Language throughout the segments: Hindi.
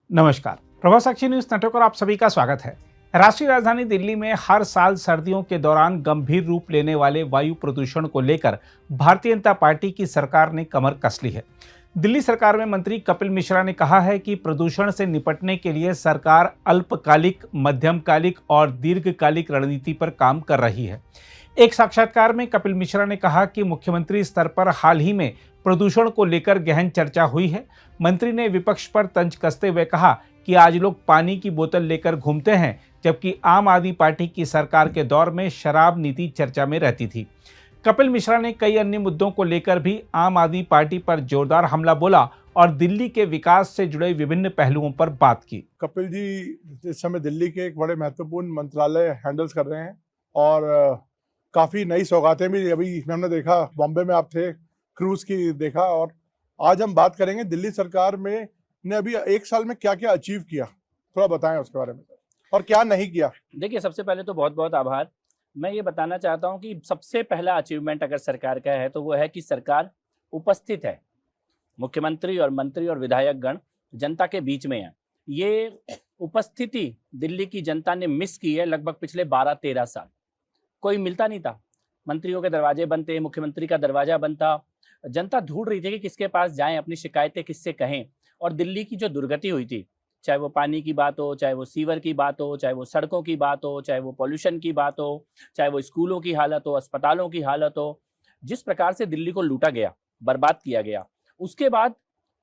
नमस्कार। प्रभा साक्षी न्यूज नेटवर्क पर आप सभी का स्वागत है। राष्ट्रीय राजधानी दिल्ली में हर साल सर्दियों के दौरान गंभीर रूप लेने वाले वायु प्रदूषण को लेकर भारतीय जनता पार्टी की सरकार ने कमर कस ली है। दिल्ली सरकार में मंत्री कपिल मिश्रा ने कहा है कि प्रदूषण से निपटने के लिए सरकार अल्पकालिक, मध्यमकालिक और दीर्घकालिक रणनीति पर काम कर रही है। एक साक्षात्कार में कपिल मिश्रा ने कहा कि मुख्यमंत्री स्तर पर हाल ही में प्रदूषण को लेकर गहन चर्चा हुई है। मंत्री ने विपक्ष पर तंज कसते हुए कहा कि आज लोग पानी की बोतल लेकर घूमते हैं, जबकि आम आदमी पार्टी की सरकार के दौर में शराब नीति चर्चा में रहती थी। कपिल मिश्रा ने कई अन्य मुद्दों को लेकर भी आम आदमी पार्टी पर जोरदार हमला बोला और दिल्ली के विकास से जुड़े विभिन्न पहलुओं पर बात की। कपिल जी इस समय दिल्ली के एक बड़े महत्वपूर्ण मंत्रालय हैंडल्स कर रहे हैं और काफ़ी नई सौगातें भी अभी हमने देखा। बॉम्बे में आप थे, क्रूज की देखा। और आज हम बात करेंगे दिल्ली सरकार में ने अभी एक साल में क्या क्या अचीव किया, थोड़ा बताएं उसके बारे में, और क्या नहीं किया। देखिए, सबसे पहले तो बहुत बहुत आभार। मैं ये बताना चाहता हूँ कि सबसे पहला अचीवमेंट अगर सरकार का है तो वो है कि सरकार उपस्थित है। मुख्यमंत्री और मंत्री और विधायक गण जनता के बीच में है। ये उपस्थिति दिल्ली की जनता ने मिस की है लगभग पिछले 12-13 साल। कोई मिलता नहीं था, मंत्रियों के दरवाजे बंद थे, मुख्यमंत्री का दरवाजा बंद था। जनता ढूंढ रही थी कि किसके पास जाएं, अपनी शिकायतें किससे कहें। और दिल्ली की जो दुर्गति हुई थी, चाहे वो पानी की बात हो, चाहे वो सीवर की बात हो, चाहे वो सड़कों की बात हो, चाहे वो पॉल्यूशन की बात हो, चाहे वो स्कूलों की हालत हो, अस्पतालों की हालत हो, जिस प्रकार से दिल्ली को लूटा गया, बर्बाद किया गया, उसके बाद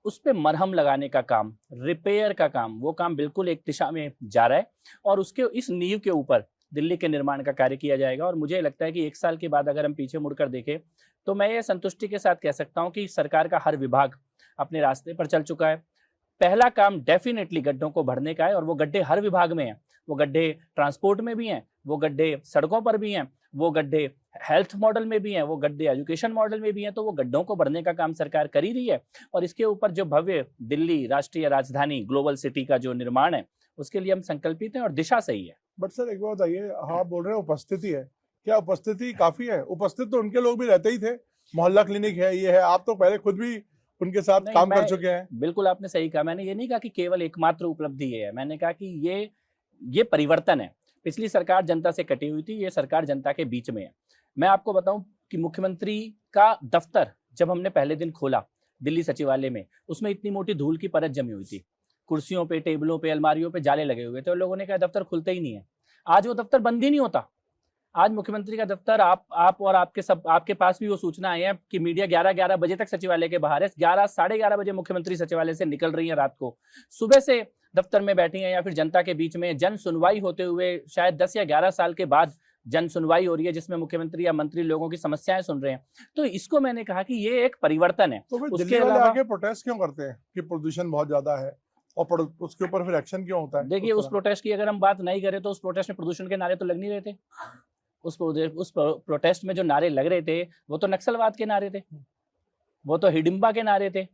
उस पर मरहम लगाने का काम, रिपेयर का काम, वो काम बिल्कुल एक दिशा में जा रहा है और उसके इस नींव के ऊपर दिल्ली के निर्माण का कार्य किया जाएगा। और मुझे लगता है कि एक साल के बाद अगर हम पीछे मुड़कर देखें तो मैं ये संतुष्टि के साथ कह सकता हूं कि सरकार का हर विभाग अपने रास्ते पर चल चुका है। पहला काम डेफिनेटली गड्ढों को भरने का है और वो गड्ढे हर विभाग में हैं। वो गड्ढे ट्रांसपोर्ट में भी हैं, वो गड्ढे सड़कों पर भी हैं, वो गड्ढे हेल्थ मॉडल में भी हैं, वो गड्ढे एजुकेशन मॉडल में भी हैं। तो वो गड्ढों को भरने का काम सरकार कर ही रही है। और इसके ऊपर जो भव्य दिल्ली राष्ट्रीय राजधानी ग्लोबल सिटी का जो निर्माण है, उसके लिए हम संकल्पित हैं और दिशा सही है। बट सर एक बात बताइए, आप बोल रहे हैं उपस्थिति है, क्या उपस्थिति काफी है? उपस्थित तो उनके लोग भी रहते ही थे, मोहल्ला क्लिनिक है, ये है, आप तो पहले खुद भी उनके साथ काम कर चुके हैं। बिल्कुल आपने सही कहा। मैंने ये नहीं कहा कि केवल एकमात्र उपलब्धि है, मैंने कहा कि ये परिवर्तन है। पिछली सरकार जनता से कटी हुई थी, ये सरकार जनता के बीच में है। मैं आपको बताऊं कि मुख्यमंत्री का दफ्तर जब हमने पहले दिन खोला दिल्ली सचिवालय में, उसमें इतनी मोटी धूल की परत जमी हुई थी, कुर्सियों पे, टेबलों पे, अलमारियों पे जाले लगे हुए थे और लोगों ने कहा दफ्तर खुलता ही नहीं है। आज वो दफ्तर बंद ही नहीं होता। आज मुख्यमंत्री का दफ्तर आप और आपके पास भी वो सूचना आई है कि मीडिया 11 बजे तक सचिवालय के बाहर है। 11 साढ़े 11 बजे मुख्यमंत्री सचिवालय से निकल रही है रात को, सुबह से दफ्तर में बैठी हैं या फिर जनता के बीच में जन सुनवाई होते हुए शायद 10 या 11 साल के बाद जन सुनवाई हो रही है, जिसमें मुख्यमंत्री या मंत्री लोगों की समस्याएं सुन रहे हैं। तो इसको मैंने कहा कि ये एक परिवर्तन है। तो फिर दिल्ली वाले आके प्रोटेस्ट क्यों करते हैं कि प्रदूषण बहुत ज्यादा है और उसके ऊपर फिर एक्शन क्यों होता है? देखिए, उस प्रोटेस्ट की अगर हम बात नहीं करें तो उस प्रोटेस्ट में प्रदूषण के नारे तो लग नहीं रहे थे। उस प्रोटेस्ट में जो नारे लग रहे थे वो तो नक्सलवाद के नारे थे, वो तो हिडिंबा के नारे थे,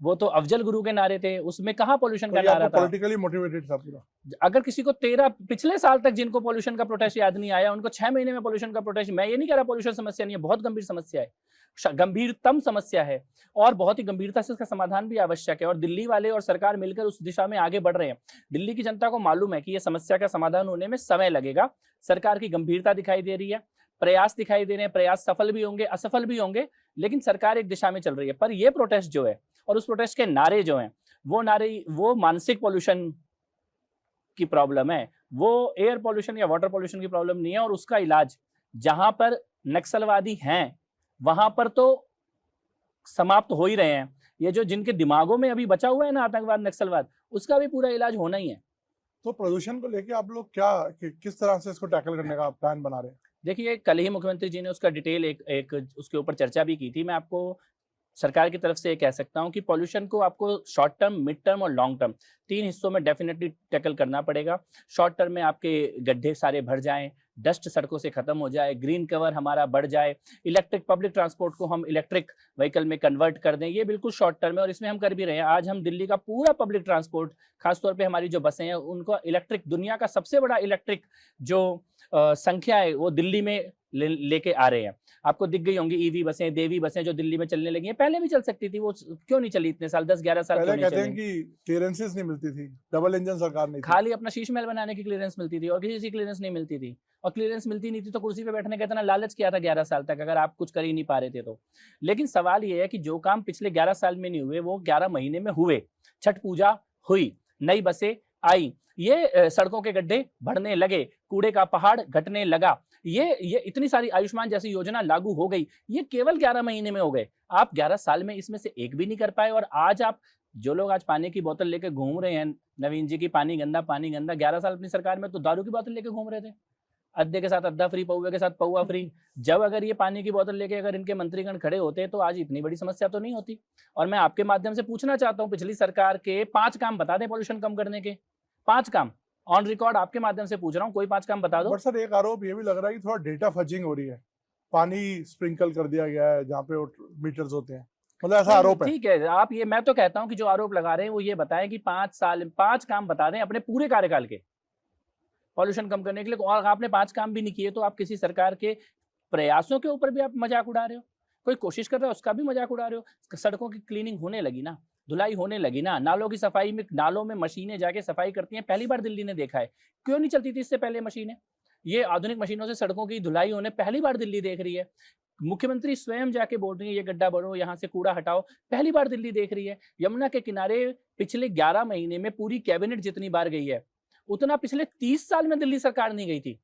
वो तो अफजल गुरु के नारे थे। उसमें कहाँ पॉल्यूशन का नारा था? पॉलिटिकली मोटिवेटेड था पूरा। अगर किसी को 13 पिछले साल तक जिनको पॉल्यूशन का प्रोटेस्ट याद नहीं आया, उनको 6 महीने में पॉल्यूशन का प्रोटेस्ट। मैं ये नहीं कह रहा पॉल्यूशन समस्या नहीं है, बहुत गंभीर समस्या है, गंभीरतम समस्या है और बहुत ही गंभीरता से इसका समाधान भी आवश्यक है। और दिल्ली वाले और सरकार मिलकर उस दिशा में आगे बढ़ रहे हैं। दिल्ली की जनता को मालूम है कि ये समस्या का समाधान होने में समय लगेगा। सरकार की गंभीरता दिखाई दे रही है, प्रयास दिखाई दे रहे हैं। प्रयास सफल भी होंगे, असफल भी होंगे, लेकिन सरकार एक दिशा में चल रही है। पर ये प्रोटेस्ट जो है और उस प्रोटेस्ट के नारे जो हैं, वो नारे वो मानसिक पॉल्यूशन की प्रॉब्लम है, वो एयर पॉल्यूशन या वाटर पॉल्यूशन की प्रॉब्लम नहीं है। और उसका इलाज जहां पर नक्सलवादी हैं वहां पर तो समाप्त हो ही रहे हैं। ये जो जिनके दिमागों में अभी बचा हुआ है ना आतंकवाद, नक्सलवाद, उसका भी पूरा इलाज होना ही है। तो प्रदूषण को लेके आप लोग किस तरह से इसको टैकल करने का प्लान बना रहे हैं? देखिए, कल ही मुख्यमंत्री जी ने उसका डिटेल एक उसके ऊपर चर्चा भी की थी। मैं आपको सरकार की तरफ से ये कह सकता हूं कि पॉल्यूशन को आपको शॉर्ट टर्म, मिड टर्म और लॉन्ग टर्म 3 हिस्सों में डेफिनेटली टैकल करना पड़ेगा। शॉर्ट टर्म में आपके गड्ढे सारे भर जाएं, डस्ट सड़कों से खत्म हो जाए, ग्रीन कवर हमारा बढ़ जाए, इलेक्ट्रिक पब्लिक ट्रांसपोर्ट को हम इलेक्ट्रिक व्हीकल में कन्वर्ट कर दें। ये बिल्कुल शॉर्ट टर्म है और इसमें हम कर भी रहे हैं। आज हम दिल्ली का पूरा पब्लिक ट्रांसपोर्ट, खासतौर पे हमारी जो बसें हैं, उनको इलेक्ट्रिक, दुनिया का सबसे बड़ा इलेक्ट्रिक जो संख्या है वो दिल्ली में लेके आ रहे हैं। आपको दिख गई होंगी ईवी बसें, देवी बसें जो दिल्ली में चलने लगी हैं, पहले भी चल सकती थी, वो क्यों नहीं चली इतने साल, 10-11 साल क्यों पहले नहीं कहते हैं चली? कि क्लियरेंसेस नहीं मिलती थी, डबल इंजन सरकार नहीं थी। खाली अपना शीश महल बनाने की क्लियरेंस मिलती थी और किसी चीज़ की क्लियरेंस नहीं मिलती थी। और क्लियरेंस मिलती नहीं थी तो कुर्सी पे बैठने का इतना लालच किया था 11 साल तक, अगर आप कुछ कर ही नहीं पा रहे थे तो। लेकिन सवाल ये है कि जो काम पिछले 11 साल में नहीं हुए, वो 11 महीने में हुए। छठ पूजा हुई, नई बसें आई, ये सड़कों के गड्ढे बढ़ने लगे, कूड़े का पहाड़ घटने लगा, ये इतनी सारी आयुष्मान जैसी योजना लागू हो गई, ये केवल 11 महीने में हो गए। आप 11 साल में इसमें से एक भी नहीं कर पाए। और आज आप जो लोग आज पानी की बोतल लेके घूम रहे हैं, नवीन जी की पानी गंदा, 11 साल अपनी सरकार में तो दारू की बोतल लेके घूम रहे थे। अद्दे के साथ अद्दा फ्री, पौवे के साथ पौवा फ्री। जब अगर ये पानी की बोतल लेके अगर इनके मंत्रीगण खड़े होते तो आज इतनी बड़ी समस्या तो नहीं होती। और मैं आपके माध्यम से पूछना चाहता हूँ, पिछली सरकार के 5 काम बता दें पॉल्यूशन कम करने के, 5 काम ऑन रिकॉर्ड आपके माध्यम से पूछ रहा हूँ, कोई 5 काम बता दो। बट सर एक आरोप ये भी लग रहा है कि थोड़ा डेटा फजिंग हो रही है, पानी स्प्रिंकल कर दिया गया है जहाँ पे मीटर्स होते हैं, मतलब ऐसा आरोप है। ठीक है, आप ये, मैं तो कहता हूं कि जो आरोप लगा रहे हैं वो ये बताएं कि 5 काम बता दें अपने पूरे कार्यकाल के पॉल्यूशन कम करने के लिए। और आपने 5 काम भी नहीं किए तो आप किसी सरकार के प्रयासों के ऊपर भी आप मजाक उड़ा रहे हो। कोई कोशिश कर रहा है उसका भी मजाक उड़ा रहे हो। सड़कों की क्लीनिंग होने लगी ना, धुलाई होने लगी ना, नालों की सफाई में, नालों में मशीनें जाके सफाई करती हैं, पहली बार दिल्ली ने देखा है। क्यों नहीं चलती थी इससे पहले मशीनें? ये आधुनिक मशीनों से सड़कों की धुलाई होने पहली बार दिल्ली देख रही है। मुख्यमंत्री स्वयं जाके बोल रही है ये गड्ढा भरो, यहाँ से कूड़ा हटाओ, पहली बार दिल्ली देख रही है। यमुना के किनारे पिछले 11 महीने में पूरी कैबिनेट जितनी बार गई है, उतना पिछले 30 साल में दिल्ली सरकार नहीं गई थी।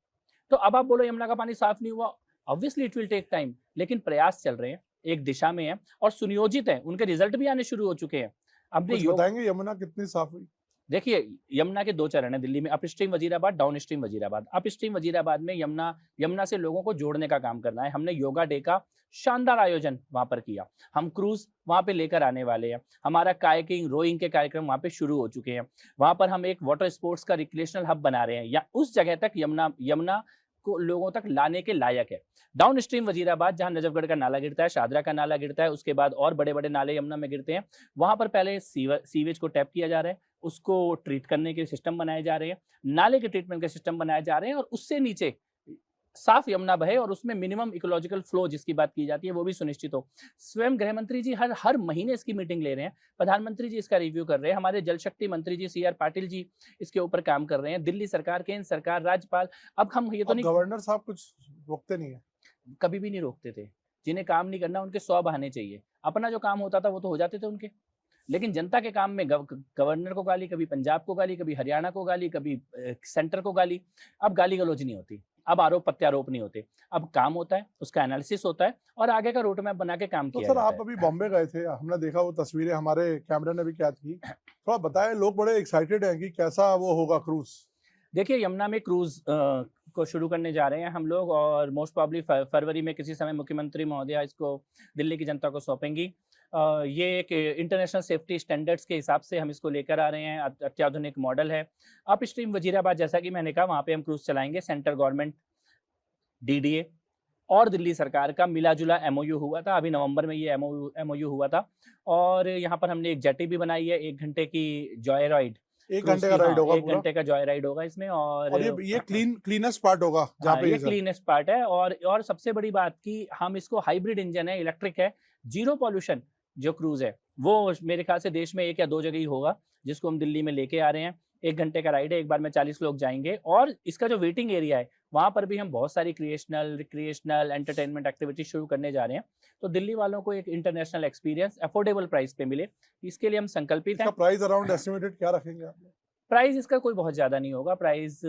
तो अब आप बोलो यमुना का पानी साफ नहीं हुआ, obviously it will take time, लेकिन प्रयास चल रहे हैं, एक दिशा में है और सुनियोजित है, उनके रिजल्ट भी आने शुरू हो चुके हैं। अपने कुछ बताएंगे यमुना कितनी साफ हुई? देखिए, यमुना के 2 चरण हैं दिल्ली में, up stream Wazirabad, down stream Wazirabad. Up stream Wazirabad में यमुना से लोगों को जोड़ने का काम करना है। हमने योगा डे का शानदार आयोजन वहां पर किया। हम क्रूज वहां पे लेकर आने वाले हैं। हमारा कायाकिंग, रोइंग के कार्यक्रम वहां पे शुरू हो चुके हैं। वहां पर हम एक वाटर स्पोर्ट्स का रिक्रिएशनल हब बना रहे हैं, या उस जगह तक यमुना को लोगों तक लाने के लायक है। डाउन स्ट्रीम वजीराबाद, जहां नजफगढ़ का नाला गिरता है, शादरा का नाला गिरता है, उसके बाद और बड़े बड़े नाले यमुना में गिरते हैं, वहां पर पहले सीवेज को टैप किया जा रहा है, उसको ट्रीट करने के सिस्टम बनाए जा रहे हैं, नाले के ट्रीटमेंट के सिस्टम बनाए जा रहे हैं, और उससे नीचे साफ यमुना बहे और उसमें मिनिमम इकोलॉजिकल फ्लो जिसकी बात की जाती है वो भी सुनिश्चित हो। स्वयं गृह मंत्री जी हर महीने इसकी मीटिंग ले रहे हैं, प्रधानमंत्री जी इसका रिव्यू कर रहे हैं, हमारे जल शक्ति मंत्री जी CR पाटिल जी इसके ऊपर काम कर रहे हैं, दिल्ली सरकार, केंद्र सरकार, राज्यपाल। अब हम ये तो नहीं, गवर्नर साहब कुछ रोकते नहीं है, कभी भी नहीं रोकते थे। जिन्हें काम नहीं करना उनके 100 बहाने चाहिए, अपना जो काम होता था वो तो हो जाते थे उनके, लेकिन जनता के काम में गवर्नर को गाली, कभी पंजाब को गाली, कभी हरियाणा को गाली, कभी सेंटर को गाली। अब गाली गलौज नहीं होती, अब आरोप प्रत्यारोप नहीं होते, अब काम होता है, उसका एनालिसिस होता है और आगे का रोड मैप बना के काम तो किया सर जाता आप है। अभी बॉम्बे गए थे, हमने देखा वो तस्वीरें, हमारे कैमरा ने भी कैद की, थोड़ा बताएं, लोग बड़े एक्साइटेड हैं कि कैसा वो होगा क्रूज। देखिए, यमुना में क्रूज को शुरू करने जा रहे हैं हम लोग, और मोस्ट प्रॉब्ली फरवरी में किसी समय मुख्यमंत्री महोदया इसको दिल्ली की जनता को सौंपेंगी। ये एक इंटरनेशनल सेफ्टी स्टैंडर्ड्स के हिसाब से हम इसको लेकर आ रहे हैं, अत्याधुनिक मॉडल है। अप स्ट्रीम वजीराबाद, जैसा कि मैंने कहा, वहाँ पे हम क्रूज चलाएंगे। सेंट्रल गवर्नमेंट, DDA और दिल्ली सरकार का मिला जुला MOU हुआ था, अभी नवंबर में ये MOU हुआ था, और यहाँ पर हमने एक जेटी भी बनाई है, 1 घंटे की जॉय राइड, 1 घंटे का राइड होगा 1 पूरा, घंटे का जॉय राइड होगा इसमें। और ये क्लीनेस्ट पार्ट होगा जहाँ पे ये क्लीनेस्ट पार्ट है। और सबसे बड़ी बात कि हम इसको हाइब्रिड इंजन है, इलेक्ट्रिक है, जीरो पॉल्यूशन जो क्रूज है वो मेरे ख्याल से देश में 1 या 2 जगह ही होगा, जिसको हम दिल्ली में लेके आ रहे हैं। 1 घंटे का राइड है, एक बार में 40 लोग जाएंगे, और इसका जो वेटिंग एरिया है वहां पर भी हम बहुत सारी रिक्रिएशनल एंटरटेनमेंट एक्टिविटी शुरू करने जा रहे हैं, तो दिल्ली वालों को एक इंटरनेशनल एक्सपीरियंस अफोर्डेबल प्राइस पे मिले, इसके लिए हम संकल्पित हैं। प्राइस अराउंड एस्टिमेटेड क्या रखेंगे आप? प्राइस इसका कोई बहुत ज्यादा नहीं होगा, प्राइस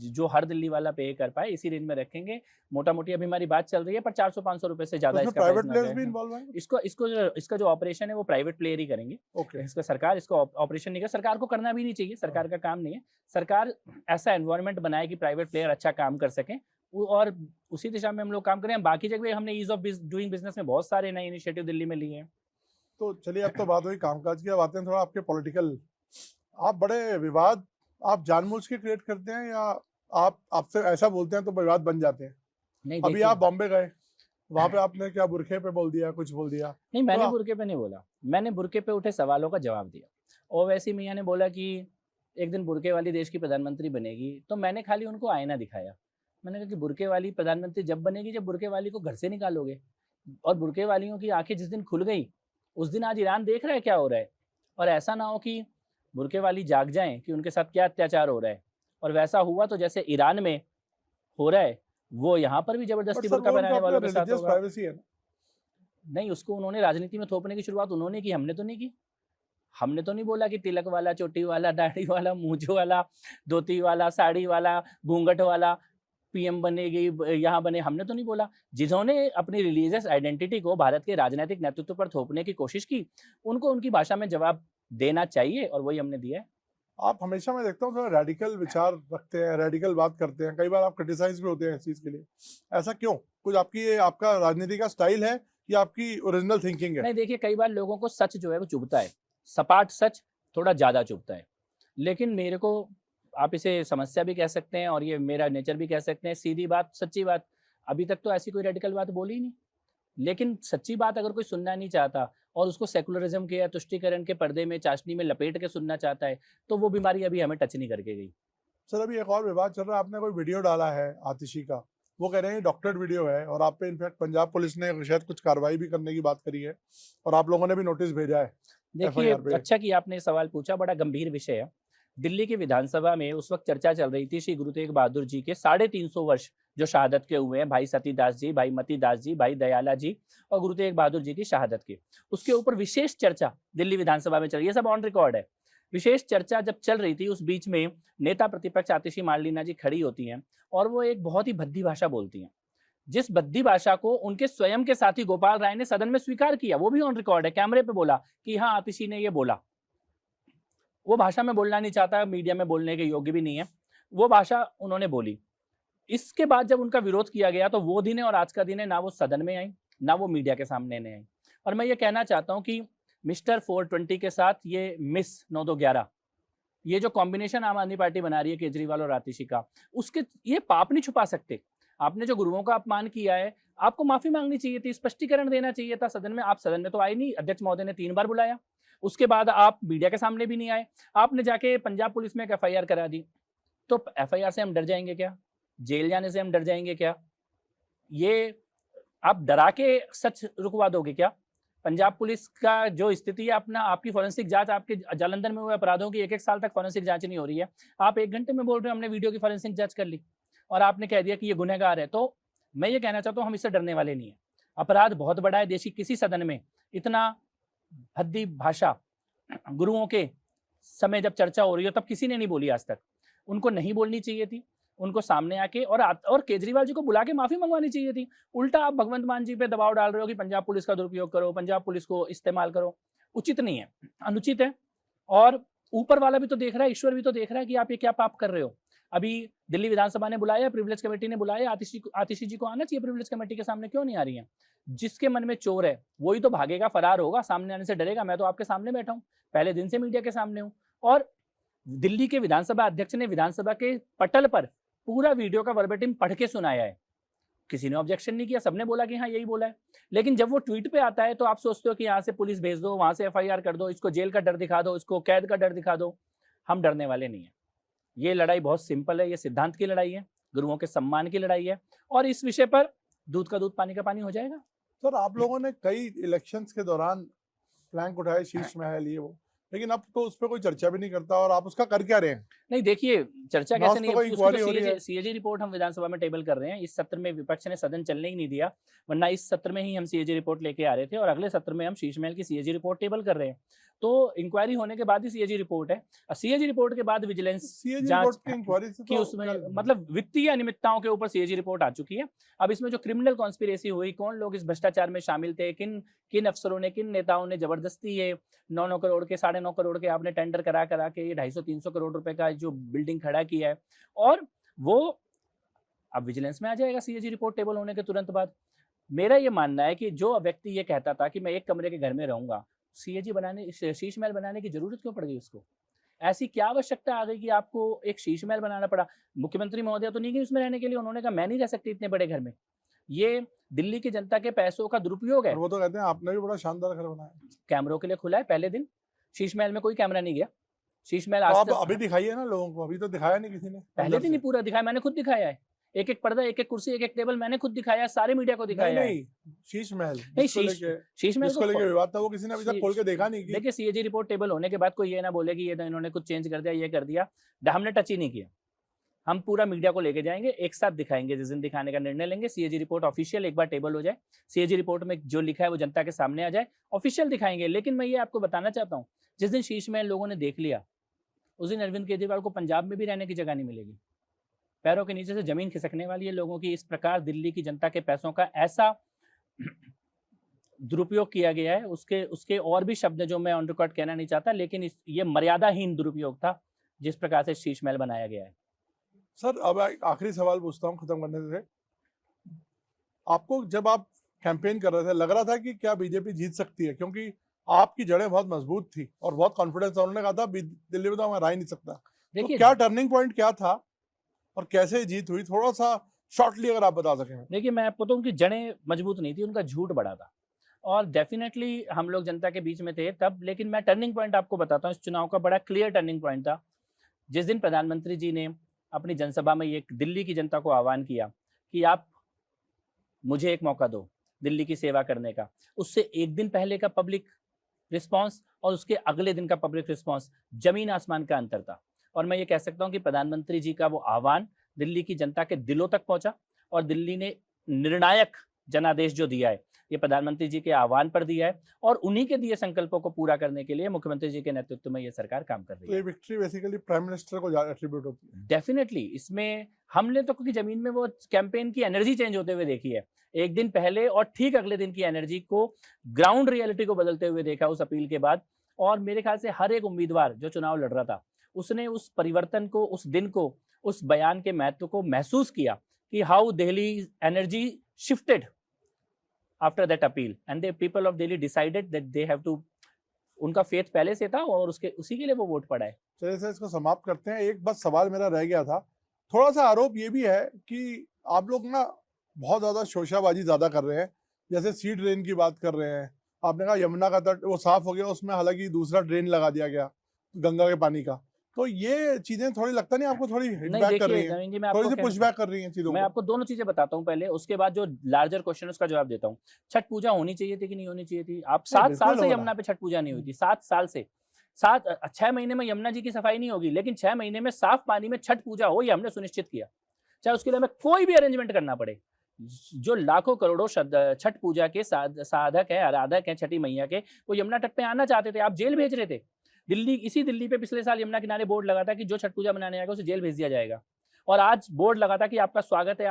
जो हर दिल्ली वाला पे कर पाए इसी रेंज में रखेंगे। मोटा मोटी अभी हमारी बात चल रही है, पर 400-500 रुपए से ज्यादा इसका प्राइवेट प्लेयर्स भी इन्वॉल्व हैं? इसका जो ऑपरेशन है वो प्राइवेट प्लेयर ही करेंगे। ओके, इसका सरकार इसको ऑपरेशन नहीं कर, सरकार को करना भी नहीं चाहिए, सरकार का काम नहीं है। सरकार ऐसा एनवायरनमेंट बनाए कि प्राइवेट प्लेयर अच्छा काम कर सकें, और उसी दिशा में हम लोग काम करें। बाकी जगह हमने ईज ऑफ डूइंग बिजनेस में बहुत सारे नए इनिशिएटिव दिल्ली में लिए हैं। तो चलिए, अब तो बात हुई कामकाज की, अब आते हैं थोड़ा आपके पॉलिटिकल। आप बड़े विवाद आप जानबूझ के क्रिएट करते हैं, या आपसे ऐसा बोलते हैं तो विवाद बन जाते हैं? नहीं, अभी आप बॉम्बे गए, वहां पे आपने क्या बुरखे पे बोल दिया, कुछ बोल दिया? नहीं, मैंने तो बुरके पे नहीं बोला, मैंने बुरके पे उठे सवालों का जवाब दिया। और वैसे मियाँ ने बोला कि एक दिन बुरके वाली देश की प्रधानमंत्री बनेगी, तो मैंने खाली उनको आईना दिखाया। मैंने कहा कि बुर्के वाली प्रधानमंत्री जब बनेगी जब बुर्के वाली को घर से निकालोगे, और बुर्के वालियों की आंखें जिस दिन खुल गई उस दिन आज ईरान देख रहा है क्या हो रहा है। और ऐसा ना हो कि बुर्के वाली जाग जाएं कि उनके साथ क्या अत्याचार हो रहा है, और वैसा हुआ तो जैसे ईरान में हो रहा है वो यहाँ पर भी बट जबरदस्ती सर बुर्का वो पहनाने उनका वालों अपना के साथ रिलीजियस होगा। प्राइवेसी है ना। नहीं, उसको उन्होंने राजनीति में थोपने की शुरुआत उन्होंने की, हमने तो नहीं की। हमने तो नहीं बोला कि तिलक वाला, चोटी वाला, दाढ़ी वाला, मूंछों वाला, धोती वाला, साड़ी वाला, घूंघट वाला पीएम बनेगी, यहाँ बने, हमने तो नहीं बोला। जिन्होंने अपनी रिलीजियस आइडेंटिटी को भारत के राजनीतिक नेतृत्व पर थोपने की कोशिश की, उनको उनकी भाषा में जवाब देना चाहिए, और वही हमने दिया है। आप हमेशा, मैं देखता हूँ, थोड़ा रेडिकल विचार रखते हैं, रेडिकल बात करते हैं, कई बार आप क्रिटिसाइज भी होते हैं इस चीज के लिए। ऐसा क्यों? कुछ आपकी ये आपका राजनीति का स्टाइल है या आपकी ओरिजिनल थिंकिंग है? नहीं, देखिए, कई बार लोगों को सच जो है वो चुभता है, सपाट सच थोड़ा ज्यादा चुभता है, लेकिन मेरे को, आप इसे समस्या भी कह सकते हैं और ये मेरा नेचर भी कह सकते हैं, सीधी बात, सच्ची बात। अभी तक तो ऐसी कोई रेडिकल बात बोली ही नहीं, लेकिन सच्ची बात अगर कोई सुनना नहीं चाहता और उसको सेकुलरिज्म के या तुष्टीकरण के पर्दे में, चाशनी में लपेट के सुनना चाहता है, तो वो बीमारी अभी हमें टच नहीं करके गई। सर अभी एक और विवाद चल रहा है, आपने कोई वीडियो डाला है आतिशी का, वो कह रहे हैं डॉक्टरेट वीडियो है, और आप पे इनफैक्ट पंजाब पुलिस ने शायद कुछ कार्रवाई भी करने की बात करी है, और आप लोगों ने भी नोटिस भेजा है। देखिए, FIR पे। अच्छा कि आपने सवाल पूछा, बड़ा गंभीर विषय है। दिल्ली की विधानसभा में उस वक्त चर्चा चल रही थी श्री गुरु तेग बहादुर जी के 350 वर्ष जो शहादत के हुए हैं, भाई सतीदास जी, भाई मतीदास जी, भाई दयाला जी और गुरु तेग बहादुर जी की शहादत के, उसके ऊपर विशेष चर्चा दिल्ली विधानसभा में चल रही है, सब ऑन रिकॉर्ड है। विशेष चर्चा जब चल रही थी, उस बीच में नेता प्रतिपक्ष आतिशी मार्लिना जी खड़ी होती हैं और वो एक बहुत ही भद्दी भाषा बोलती हैं, जिस भद्दी भाषा को उनके स्वयं के साथी गोपाल राय ने सदन में स्वीकार किया, वो भी ऑन रिकॉर्ड है, कैमरे पे बोला कि हाँ, आतिशी ने ये बोला। वो भाषा में बोलना नहीं चाहता, मीडिया में बोलने के योग्य भी नहीं है, वो भाषा उन्होंने बोली। इसके बाद जब उनका विरोध किया गया तो वो दिन है और आज का दिन है, ना वो सदन में आई, ना वो मीडिया के सामने ने आई। और मैं ये कहना चाहता हूं कि मिस्टर 420 के साथ ये मिस 9211, ये जो कॉम्बिनेशन आम आदमी पार्टी बना रही है केजरीवाल और आतिशी का, उसके ये पाप नहीं छुपा सकते। आपने जो गुरुओं का अपमान किया है, आपको माफी मांगनी चाहिए थी, स्पष्टीकरण देना चाहिए था सदन में। आप सदन में तो आए नहीं, अध्यक्ष महोदय ने 3 बार बुलाया, उसके बाद आप मीडिया के सामने भी नहीं आए। आपने जाके पंजाब पुलिस में एक FIR करा दी, तो FIR से हम डर जाएंगे क्या? जेल जाने से हम डर जाएंगे क्या? ये आप डरा के सच रुकवा दोगे क्या? पंजाब पुलिस का जो स्थिति है, अपना आपकी फॉरेंसिक जांच, आपके जालंधर में हुए अपराधों की 1-1 साल तक फॉरेंसिक जांच नहीं हो रही है। आप 1 घंटे में बोल रहे हो हमने वीडियो की फॉरेंसिक जांच कर ली, और आपने कह दिया कि ये गुनहगार है। तो मैं ये कहना चाहता हूँ, हम इससे डरने वाले नहीं है। अपराध बहुत बड़ा है, देश की किसी सदन में इतना भद्दी भाषा गुरुओं के समय जब चर्चा हो रही हो तब किसी ने नहीं बोली आज तक। उनको नहीं बोलनी चाहिए थी, उनको सामने आके और केजरीवाल जी को बुला के माफी मंगवानी चाहिए थी। उल्टा आप भगवंत मान जी पे दबाव डाल रहे हो कि पंजाब पुलिस का दुरुपयोग करो, पंजाब पुलिस को इस्तेमाल करो। उचित नहीं है, अनुचित है, और ऊपर वाला भी तो देख रहा है, ईश्वर भी तो देख रहा है कि आप ये क्या पाप कर रहे हो। अभी दिल्ली विधानसभा ने बुलाया, प्रिविलेज कमेटी ने बुलाया, आतिशी जी को आना चाहिए प्रिविलेज कमेटी के सामने, क्यों नहीं आ रही है? जिसके मन में चोर है वही तो भागेगा, फरार होगा, सामने आने से डरेगा। मैं तो आपके सामने बैठा हूँ, पहले दिन से मीडिया के सामने हूँ, और दिल्ली के विधानसभा अध्यक्ष ने विधानसभा के पटल पर पूरा वीडियो का वर्बेटिम पढ़ के सुनाया है। किसी ने ऑब्जेक्शन नहीं किया, सबने बोला कि हाँ यही बोला है। लेकिन जब वो ट्वीट पे आता है तो आप सोचते हो कि यहाँ से पुलिस भेज दो, वहां से FIR कर दो, इसको जेल का डर दिखा दो, इसको कैद का डर दिखा दो। हम डरने वाले नहीं है। ये लड़ाई बहुत सिंपल है, ये सिद्धांत की लड़ाई है, गुरुओं के सम्मान की लड़ाई है, और इस विषय पर दूध का दूध पानी का पानी हो जाएगा। सर आप लोगों ने कई इलेक्शंस के दौरान प्लैंक उठाए, शीश महल ये वो, लेकिन अब तो उस पर कोई चर्चा भी नहीं करता, और आप उसका कर क्या रहे हैं? नहीं, देखिए, चर्चा कैसे नहीं, कोई इंक्वायरी हो रही है। CAG रिपोर्ट हम विधानसभा में टेबल कर रहे हैं। इस सत्र में विपक्ष ने सदन चलने ही नहीं दिया, वरना इस सत्र में ही हम CAG रिपोर्ट लेके आ रहे थे, और अगले सत्र में हम शीश महल की CAG रिपोर्ट टेबल कर रहे हैं। तो इंक्वायरी होने के बाद ही CAG रिपोर्ट है, और CAG रिपोर्ट के बाद विजिलेंस जांच की, उसमें मतलब वित्तीय अनियमितताओं के ऊपर CAG रिपोर्ट आ चुकी है। अब इसमें जो क्रिमिनल कॉन्स्पिरेसी हुई, कौन लोग इस भ्रष्टाचार में शामिल थे, किन अफसरों ने, किन नेताओं ने जबरदस्ती ये 9 करोड़ के, 9.5 करोड़ के आपने टेंडर करा के ये 250-300 करोड़ रुपए का जो बिल्डिंग खड़ा किया है, और वो अब विजिलेंस में आ जाएगा CAG रिपोर्ट टेबल होने के तुरंत बाद। मेरा ये मानना है कि जो व्यक्ति ये कहता था कि मैं एक कमरे के घर में रहूंगा, CAG बनाने, शीश महल बनाने की जरूरत क्यों पड़ गई उसको? ऐसी क्या आवश्यकता आ गई कि आपको एक शीश महल बनाना पड़ा? मुख्यमंत्री महोदय तो नहीं गई उसमें रहने के लिए, उन्होंने कहा मैं नहीं रह सकती इतने बड़े घर में। ये दिल्ली की जनता के पैसों का दुरुपयोग है। वो तो कहते हैं आपने भी बड़ा शानदार घर बनाया, कैमरों के लिए खुला है पहले दिन। शीश महल में कोई कैमरा नहीं गया, शीश महल तो आज आप तक अभी दिखाइए ना लोगों को, अभी तो दिखाया नहीं किसी ने। पहले दिन ही पूरा दिखाया, मैंने खुद दिखाया है। एक एक पर्दा, एक एक कुर्सी, एक एक टेबल मैंने खुद दिखाया, सारे मीडिया को दिखाया है। नहीं, शीश महल नहीं, जिसको लेके शीश महल जिसको लेके विवाद था वो किसी ने अभी तक खोल के देखा नहीं कि देखिए सीएजी रिपोर्ट टेबल होने के बाद कोई ये ना बोले कि ये तो इन्होंने कुछ चेंज कर दिया, ये कर दिया, हमने टच ही नहीं किया। हम पूरा मीडिया को लेके जाएंगे, एक साथ दिखाएंगे, जिस दिन दिखाने का निर्णय लेंगे, सीएजी रिपोर्ट ऑफिशियल एक बार टेबल हो जाए, सीएजी रिपोर्ट में जो लिखा है वो जनता के सामने आ जाए, ऑफिशियल दिखाएंगे। लेकिन मैं ये आपको बताना चाहता हूँ, जिस दिन शीश महल लोगों ने देख लिया, उस दिन अरविंद केजरीवाल को पंजाब में भी रहने की जगह नहीं मिलेगी। पैरों के नीचे से जमीन खिसकने वाली है लोगों की। इस प्रकार दिल्ली की जनता के पैसों का ऐसा दुरुपयोग किया गया है, उसके और भी शब्द जो मैं ऑन रिकॉर्ड कहना नहीं चाहता, लेकिन ये मर्यादाहीन दुरुपयोग था जिस प्रकार से शीश महल बनाया गया है। सर अब आखिरी सवाल पूछता हूँ खत्म करने से, आपको जब आप कैंपेन कर रहे थे लग रहा था कि क्या बीजेपी जीत सकती है, क्योंकि आपकी जड़ें बहुत मजबूत थी और बहुत कॉन्फिडेंस था, उन्होंने कहा था दिल्ली में तो हमें रह ही नहीं सकता। तो क्या टर्निंग पॉइंट क्या था और कैसे जीत हुई, थोड़ा सा शॉर्टली अगर आप बता सकें। देखिए मैं आपको तो उनकी जड़ें मजबूत नहीं थी, उनका झूठ बड़ा था, और डेफिनेटली हम लोग जनता के बीच में थे तब। लेकिन मैं टर्निंग पॉइंट आपको बताता हूँ, इस चुनाव का बड़ा क्लियर टर्निंग पॉइंट था जिस दिन प्रधानमंत्री जी ने अपनी जनसभा में ये दिल्ली की जनता को आह्वान किया कि आप मुझे एक मौका दो दिल्ली की सेवा करने का। उससे एक दिन पहले का पब्लिक रिस्पांस और उसके अगले दिन का पब्लिक रिस्पांस जमीन आसमान का अंतर था। और मैं ये कह सकता हूं कि प्रधानमंत्री जी का वो आह्वान दिल्ली की जनता के दिलों तक पहुंचा और दिल्ली ने निर्णायक जनादेश जो दिया है ये प्रधानमंत्री जी के आह्वान पर दिया है, और उन्हीं के दिए संकल्पों को पूरा करने के लिए मुख्यमंत्री जी के नेतृत्व में ये सरकार काम कर रही है। तो ये विक्ट्री बेसिकली प्राइम मिनिस्टर को एट्रीब्यूट होती है। डेफिनेटली इसमें हमने तो क्योंकि जमीन में वो कैंपेन की एनर्जी चेंज होते हुए देखी है, एक दिन पहले और ठीक अगले दिन की एनर्जी को, ग्राउंड रियलिटी को बदलते हुए देखा उस अपील के बाद। और मेरे ख्याल से हर एक उम्मीदवार जो चुनाव लड़ रहा था उसने उस परिवर्तन को, उस दिन को, उस बयान के महत्व को महसूस किया कि how Delhi energy shifted after that appeal and the people of Delhi decided that they have to, उनका फेथ पहले से था और उसी के लिए वो वोट पड़ा है। चलिए सर इसको समाप्त करते हैं। एक बस सवाल मेरा रह गया था, थोड़ा सा आरोप ये भी है कि आप लोग ना बहुत ज्यादा शोशाबाजी ज्यादा कर रहे हैं, जैसे सी ड्रेन की बात कर रहे हैं, आपने कहा यमुना का तट वो साफ हो गया, उसमें हालांकि दूसरा ड्रेन लगा दिया गया गंगा के पानी का, तो ये चीजें थोड़ी लगता नहीं आपको थोड़ी हिटबैक कर रही हैं, थोड़ी सी पुशबैक कर रही हैं चीजों मैं को? आपको दोनों चीजें बताता हूं पहले, उसके बाद जो लार्जर क्वेश्चन उसका जवाब देता हूं। छठ पूजा होनी चाहिए थी कि नहीं होनी चाहिए थी? आप 7 साल से यमुना पे छठ पूजा नहीं हुई थी, 7 साल से। 6 महीने में यमुना जी की सफाई नहीं होगी, लेकिन 6 महीने में साफ पानी में छठ पूजा हो, ये हमने सुनिश्चित किया, चाहे उसके लिए हमें कोई भी अरेंजमेंट करना पड़े। जो लाखों करोड़ों छठ पूजा के साधक है, आराधक है छठी मैया के, वो यमुना तट पे आना चाहते थे, आप जेल भेज रहे थे। इसी दिल्ली पे पिछले साल यमुना किनारे बोर्ड लगा था कि जो छठ पूजा मनाने आएगा उसे जेल भेज दिया जाएगा, और आज बोर्ड लगा था कि आपका स्वागत है,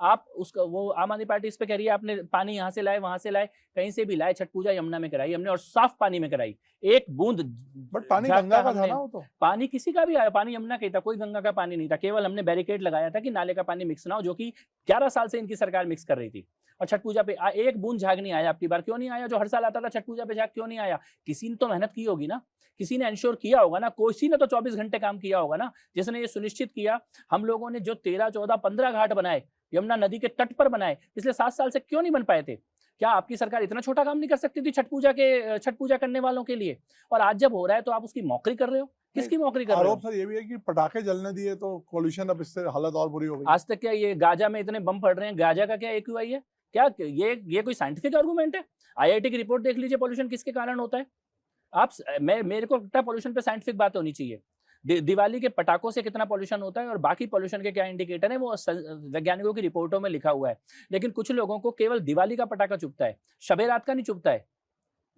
आप उसका, वो आम आदमी पार्टी इस पे कह रही है आपने पानी यहाँ से लाए वहां से लाए, कहीं से भी लाए, छठ पूजा यमुना में कराई हमने, और साफ पानी में कराई, एक बूंद। बट पानी गंगा का था ना, वो तो पानी किसी का भी आया, पानी यमुना का ही था, कोई गंगा का पानी नहीं था। केवल हमने बैरिकेड लगाया था कि नाले का पानी मिक्स ना हो, जो कि 11 साल से इनकी सरकार मिक्स कर रही थी। और छठ पूजा पे एक बूंद झाग नहीं आया आपकी बार। क्यों नहीं आया? जो हर साल आता था छठ पूजा पे झाग क्यों नहीं आया? किसी ने तो मेहनत की होगी ना, किसी ने इंश्योर किया होगा ना, किसी ने तो 24 घंटे काम किया होगा ना, जिसने ये सुनिश्चित किया। हम लोगों ने जो 13, 14, 15 घाट बनाए, यमुना नदी के तट पर बनाए, पिछले 7 साल से क्यों नहीं बन पाए थे? क्या आपकी सरकार इतना छोटा काम नहीं कर सकती थी छठ पूजा करने वालों के लिए? और आज जब हो रहा है तो आप उसकी मौकरी कर रहे हो। किसकी मौकरी कर रहे हो? आरोप सर ये भी है कि पटाखे जलने दिए तो पॉल्यूशन, अब इससे हालत और बुरी हो गई। आज तक क्या ये गाजा में इतने बम पड़ रहे हैं, गाजा का क्या AQI है? क्या ये कोई साइंटिफिक आर्गुमेंट है? IIT की रिपोर्ट देख लीजिए, पॉल्यूशन किसके कारण होता है। मेरे को लगता है पॉल्यूशन पे साइंटिफिक बात होनी चाहिए। दिवाली के पटाखों से कितना पॉल्यूशन होता है और बाकी पॉल्यूशन के क्या इंडिकेटर है, वो वैज्ञानिकों की रिपोर्टों में लिखा हुआ है। लेकिन कुछ लोगों को केवल दिवाली का पटाखा चुभता है, शबे रात का नहीं चुभता है,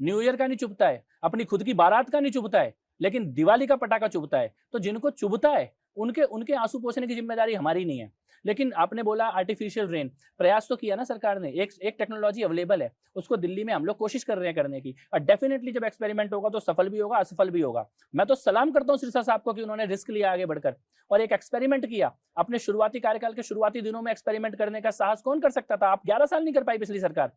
न्यू ईयर का नहीं चुभता है, अपनी खुद की बारात का नहीं चुभता है, लेकिन दिवाली का पटाखा चुभता है। तो जिनको चुभता है उनके आंसू पोंछने की जिम्मेदारी हमारी नहीं है। लेकिन आपने बोला आर्टिफिशियल रेन, प्रयास तो किया ना सरकार ने, एक टेक्नोलॉजी अवेलेबल है, उसको दिल्ली में हम लोग कोशिश कर रहे हैं करने की, और डेफिनेटली जब एक्सपेरिमेंट होगा तो सफल भी होगा, असफल भी होगा। मैं तो सलाम करता हूं सिरसा साहब को कि उन्होंने रिस्क लिया आगे बढ़कर और एक एक्सपेरिमेंट किया। अपने शुरुआती कार्यकाल के शुरुआती दिनों में एक्सपेरिमेंट करने का साहस कौन कर सकता था? आप 11 साल नहीं कर पाई पिछली सरकार।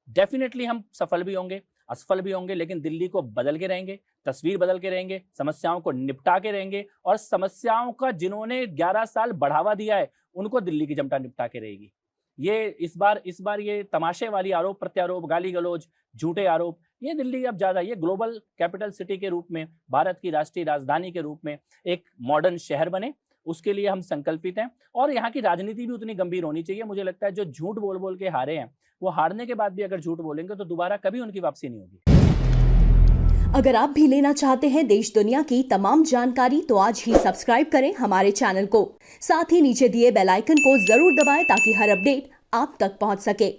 डेफिनेटली हम सफल भी होंगे, असफल भी होंगे, लेकिन दिल्ली को बदल के रहेंगे, तस्वीर बदल के रहेंगे, समस्याओं को निपटा के रहेंगे, और समस्याओं का जिन्होंने 11 साल बढ़ावा दिया है उनको दिल्ली की जनता निपटा के रहेगी। ये इस बार ये तमाशे वाली आरोप प्रत्यारोप, गाली गलौज, झूठे आरोप, ये दिल्ली अब ज्यादा, ये ग्लोबल कैपिटल सिटी के रूप में, भारत की राष्ट्रीय राजधानी के रूप में एक मॉडर्न शहर बने, उसके लिए हम संकल्पित हैं। और यहाँ की राजनीति भी उतनी गंभीर होनी चाहिए। मुझे लगता है जो झूठ बोल बोल के हारे हैं, वो हारने के बाद भी अगर झूठ बोलेंगे तो दोबारा कभी उनकी वापसी नहीं होगी। अगर आप भी लेना चाहते हैं देश दुनिया की तमाम जानकारी तो आज ही सब्सक्राइब करें हमारे चैनल को। साथ ही नीचे दिए बेल आइकन को जरूर दबाएं ताकि हर अपडेट आप तक पहुंच सके।